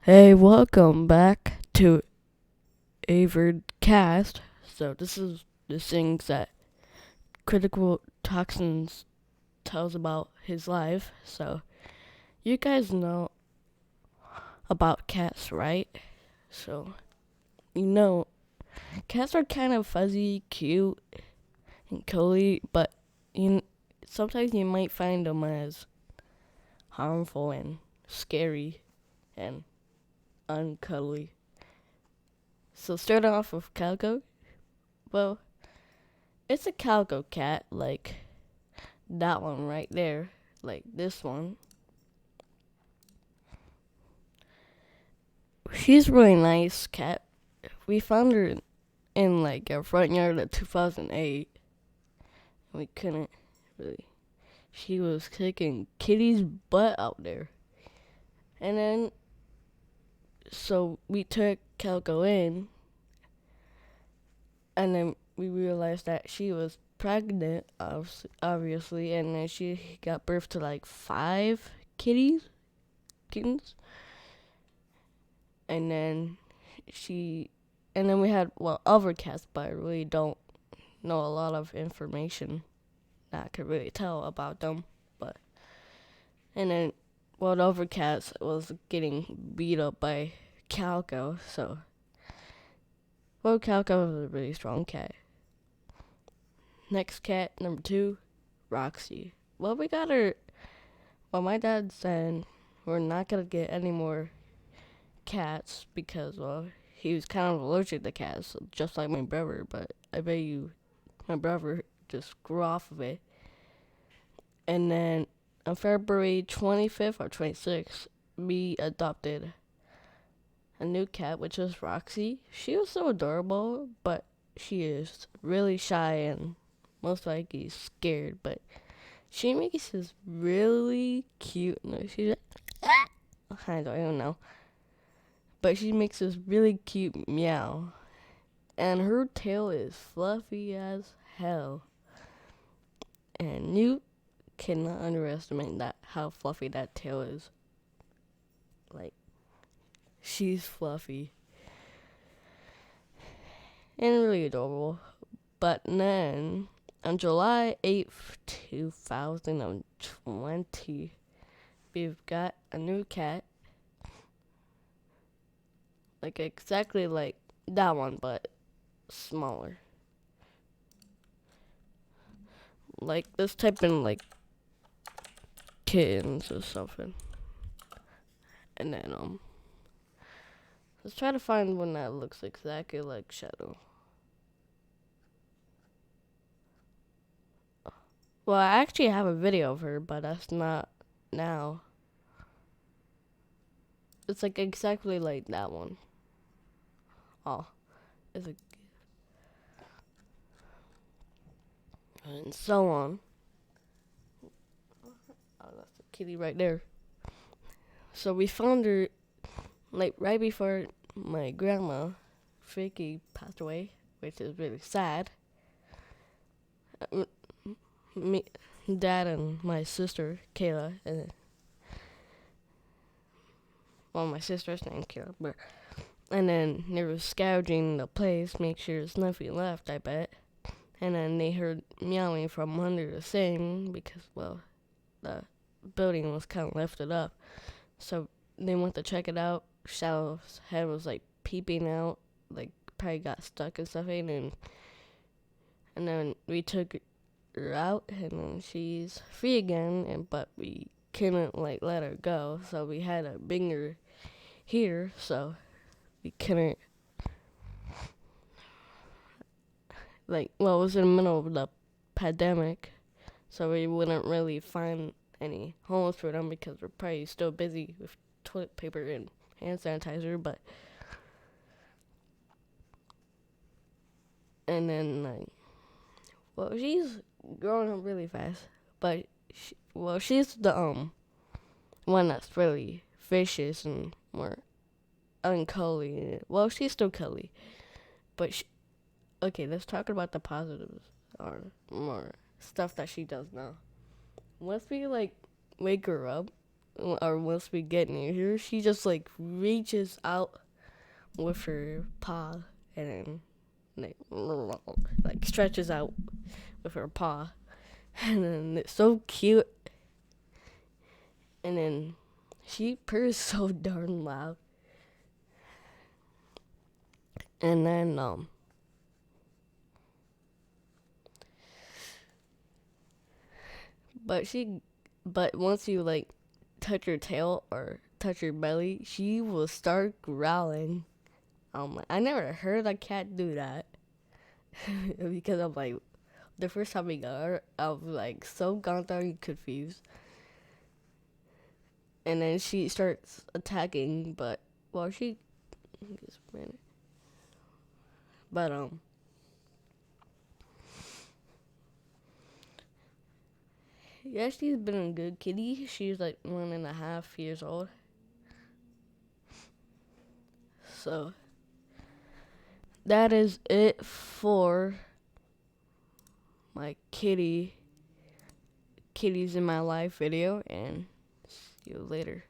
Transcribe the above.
Hey, welcome back to Averd Cast. So this is the things that Critical Toxins tells about his life. So you guys know about cats, right? So you know cats are kind of fuzzy, cute, and cuddly, but you sometimes you might find them as harmful and scary and uncuddly. So starting off with Calico, well, it's a calico cat, like that one right there, like this one. She's really nice cat. We found her in like our front yard in 2008. We couldn't really. She was kicking Kitty's butt out there. And then, so we took Calico in, and then we realized that she was pregnant, obviously, and then she got birth to like five kittens, and then she and then we had other cats, but I really don't know a lot of information that I could really tell about them. But and then the other cats was getting beat up by Calico, so Calico was a really strong cat. Next cat, number two, Roxy. We got her. My dad said we're not gonna get any more cats because he was kind of allergic to cats, just like my brother. But I bet you my brother just grew off of it. And then on February 25th or 26th, we adopted a new cat, which was Roxy. She was so adorable, but she is really shy and most likely scared. But she makes this really cute noise. She's like, I don't even know. But she makes this really cute meow. And her tail is fluffy as hell. And you cannot underestimate that how fluffy that tail is. Like she's fluffy and really adorable. But then on July 8th, 2020, we've got a new cat, like exactly like that one, but smaller. Like this type in like kittens or something. And then let's try to find one that looks exactly like Shadow. Well, I actually have a video of her, but that's not now. It's like exactly like that one. Oh, it's a, and so on. Oh, that's a kitty right there. So we found her like right before my grandma, Vicky, passed away, which is really sad. Me, Dad, and my sister Kayla, and my sister's name Kayla, but and then they were scavenging the place, make sure there's nothing left. I bet. And then they heard meowing from under the thing because the building was kind of lifted up. So they went to check it out. Shadow's head was like peeping out, like probably got stuck in something, and then we took her out, and then she's free again. And but we couldn't like let her go, so we had to bring her here. So we couldn't it was in the middle of the pandemic, so we wouldn't really find any homes for them because we're probably still busy with toilet paper and hand sanitizer. But and then she's growing up really fast, but she's the one that's really vicious and more uncully. Well, she's still cully, but okay. Let's talk about the positives or more stuff that she does now. Once we like wake her up, or once we get near her, she just like reaches out with her paw and then like stretches out with her paw, and then it's so cute. And then she purrs so darn loud. And then but once you like touch her tail or touch her belly, she will start growling. I never heard a cat do that because I'm like, the first time we got her, I was like so gone and confused. And then she starts attacking, but well, she gets ran. But yeah, she's been a good kitty. She's like 1.5 years old. So that is it for my kitties in my life video, and see you later.